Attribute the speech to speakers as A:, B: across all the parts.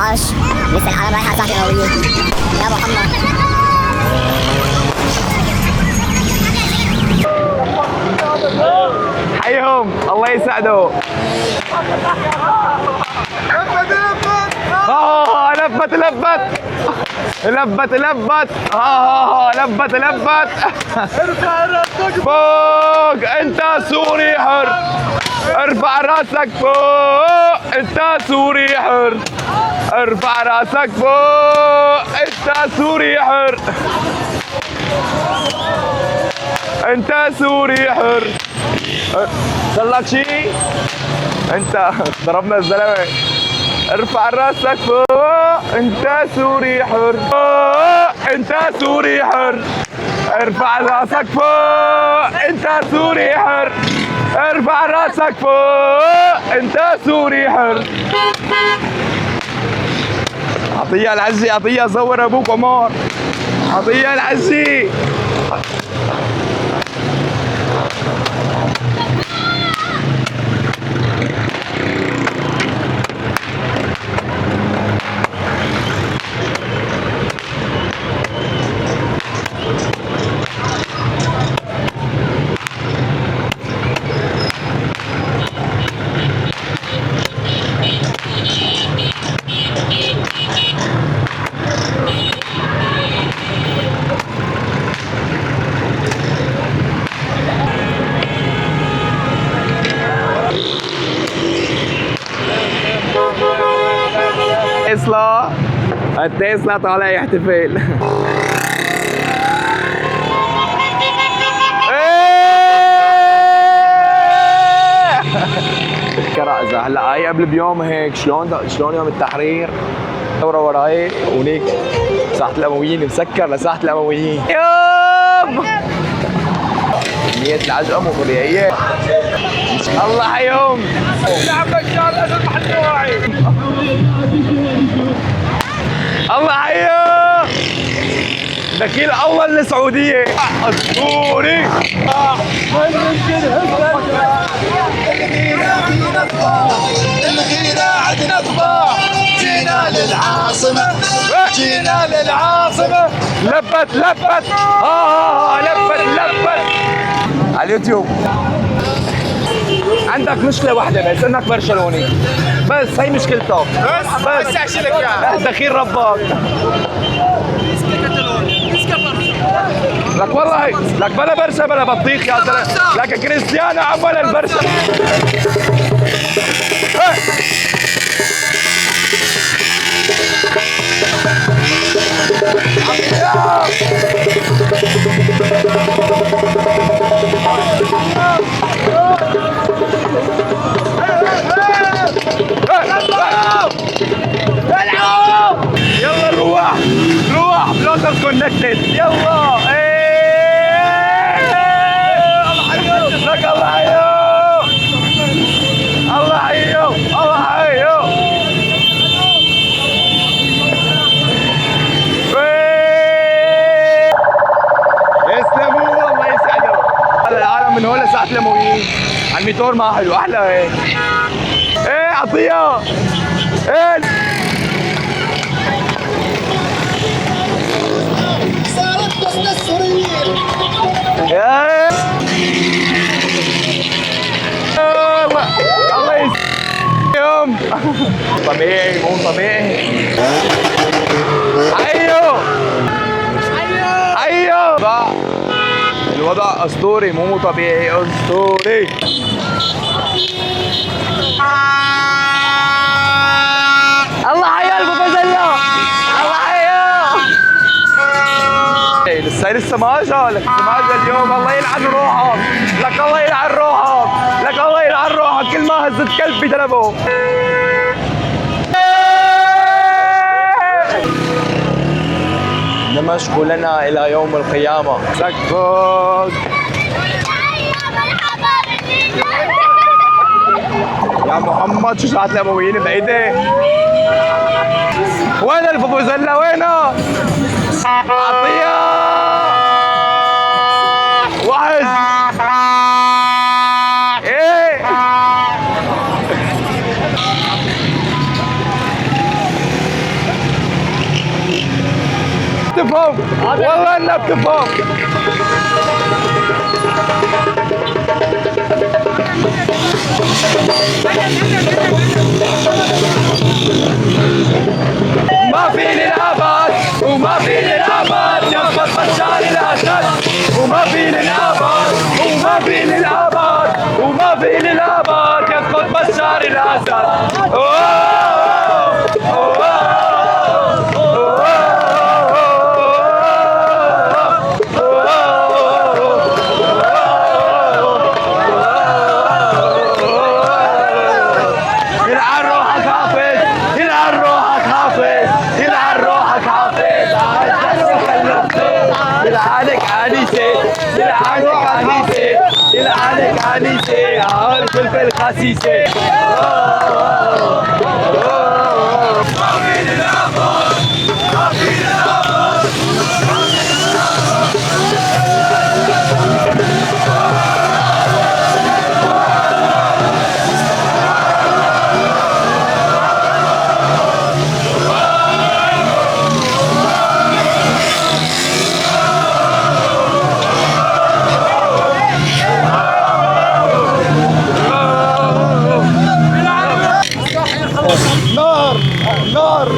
A: 12 لسه الحلبة رايحة على ساحة الأمويين. يا محمد
B: حيهم الله يسعده. لفت لفت لفت لفت لفت لفت.
C: ارفع راسك
B: فوق انت سوري حر، ارفع راسك فوق انت سوري حر، ارفع راسك فوق انت سوري حر، انت سوري حر. صار لك شيء؟ انت ضربنا الزلمه. ارفع راسك فوق انت سوري حر، فوق انت سوري حر، ارفع راسك فوق انت سوري حر، ارفع راسك فوق انت سوري حر. عطيه العزي، عطيه صور ابوك عمر، عطيه العزي. تسلا، التسلا طالع يحتفل. كرأزة هلا هاي قبل بيوم هيك شلون يوم التحرير ثورة وراي ونيك ساحة الأمويين مسكر لساحة الأمويين. يوم كمية العجقة مو طبيعية. الله حيهم.
C: نعم بشار أنا المحل واعي.
B: الله حيهم. دخيل أول للسعودية. أسطوري.
C: الغيرة عدنا طباع. جينا للعاصمة. جينا للعاصمة.
B: لبت لبت. لبت لبت. على اليوتيوب. عندك مشكلة واحدة بس انك برشلوني. بس هي مشكلتك.
C: بس احشي لك اياها.
B: دخيل ربك. لك والله لك بلا برشا بلا بطيخ يا زلمه. لك كريستيانو عمل البرشا. يلا نروح نروح بلوتر كونكتد. يلا الله حيو لك. الله حيو الله حيو الله حيو. يسلموا الله يسعدوا. هلا العالم من هون لساعة الأمويين على الميتور ما حلو احلى هيك. ايه عطيه ايه
C: صارت بس السوريين.
B: الله يسلمهم. طبيعي مو طبيعي. حيو حيو. الوضع اسطوري مو طبيعي اسطوري. الله حيا البوفازيلا. الله حيا. لسه ما جا. لك لسه ما جا اليوم. الله يلعن روحك. لك الله يلعن روحك. لك الله يلعن روحك. كل ما هزت كلب بجنبه. دمشق لنا الى يوم القيامه. سكفوك. يا محمد شو ساعة الأمويين بعيدة؟ وين الفوفوزيلا وينه؟ عطية واحد. ايه بتفهم، والله انها بتفهم. ما في للابد وما في للابد يسقط بشار الاسد، وما في للابد وما في للابد وما في للابد يسقط بشار الاسد. يلعنك عنيسة عال فلفل خسيسة. نار نار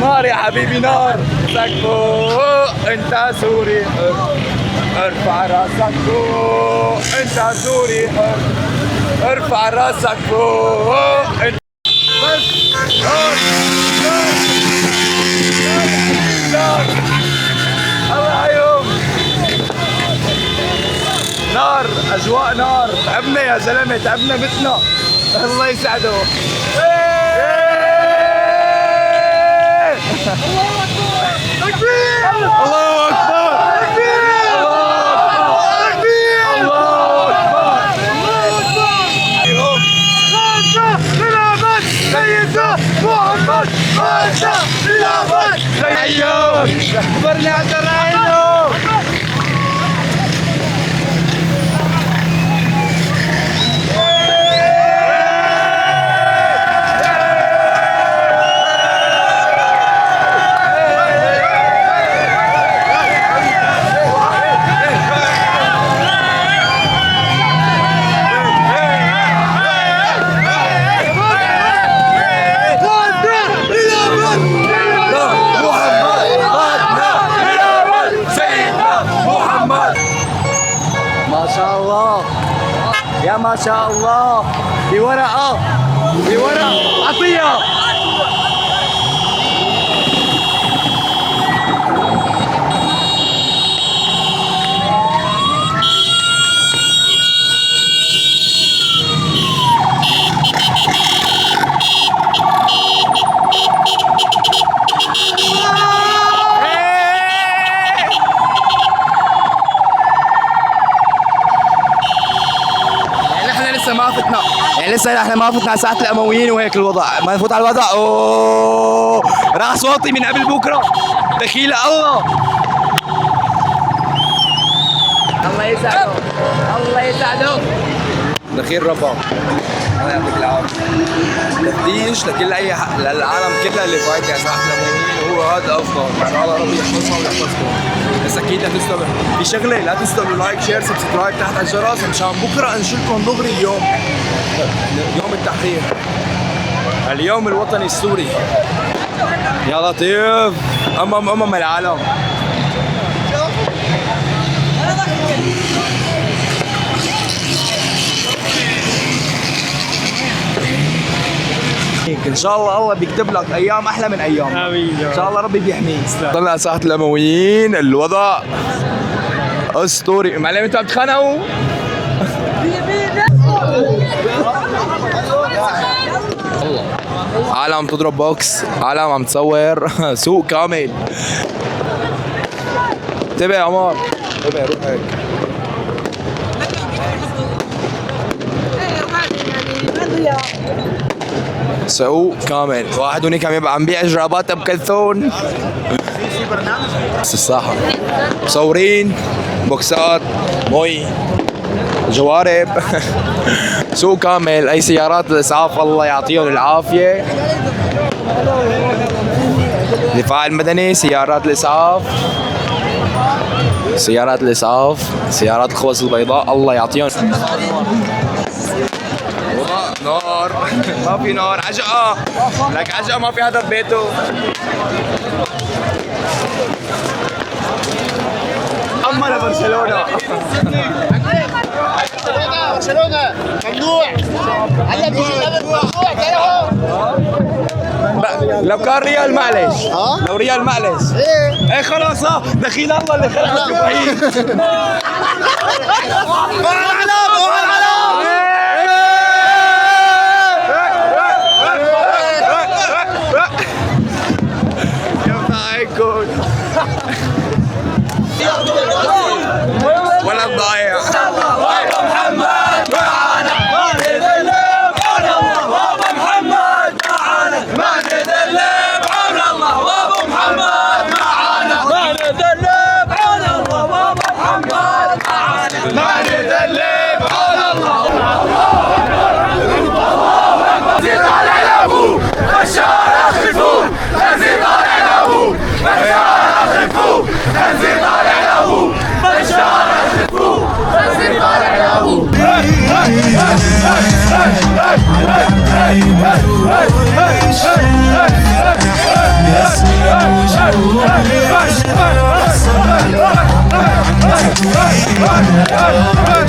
B: نار يا حبيبي نار. راسك فوق انت سوري حر، ارفع راسك فوق انت سوري حر، ارفع راسك فوق انت. بس نار نار الله يوم نار، اجواء نار. تعبنا يا زلمه، تعبنا مثلنا، الله يسعده. الله اكبر الله اكبر. سيدنا محمد عاشا للابد. ايوه اكبرني على العينه. يا ما شاء الله. بورقة بورقة عطية. لسه احنا ما فتنا على ساحة الامويين وهيك الوضع. ما نفوت على الوضع. اوه راس واطي من قبل بكره. دخيل الله. الله يسعده الله يسعده. دخيل ربا الله يعطيك العافيه. تفتيش لكل اي للعالم كلها اللي فايت على ساحة الامويين، وهو هذا افضل. ان شاء الله ربي يحفظها ويحفظكم. بس اكيد لا تنسوا في شغله، لا تنسوا لايك شير سبسكرايب تحت على الجرس مشان بكره انشركم دغري اليوم، يوم التحرير، اليوم الوطني السوري. يا لطيف امم العالم. ان شاء الله الله بيكتب لك ايام احلى من ايام. امين ان شاء الله ربي بيحميك. طلع على ساحة الامويين الوضع اسطوري. معلم انتوا عم تتخانقوا؟ عالم عم تضرب بوكس، عالم عم تصور. سوق كامل. انتبه يا عمر، انتبه روح هيك. سوق كامل. واحد هونيك عم يبيع جرابات بكلثون. بس الساحة مصورين بوكسات مي جوارب. سوق كامل. اي سيارات الاسعاف الله يعطيهم العافيه. الدفاع المدني، سيارات الإسعاف، سيارات الإسعاف، سيارات الخوص البيضاء، الله يعطيهم. نار ما في نار، عجقة لك، عجقة ما في هذا ببيته. أما لبرشلونة
C: برشلونة ممنوع. هلا بيجي ممنوع.
B: لو كان ريال معلش، لو ريال معلش ايه خلاص دخيل الله اللي خلقك ابراهيم. ولا ضايع. محمد معانا ما نذلب عون الله، وابو محمد معانا ما نذلب عون الله، وابو محمد معانا ما نذلب عون الله، وابو محمد معانا ما نذلب عون الله. زيد على ابوه بشار اخلفوه، زيد على ابوه بشار اخلفوه، زيد على ابوه بشار اخلفوه، زيد على ابوه.
D: يا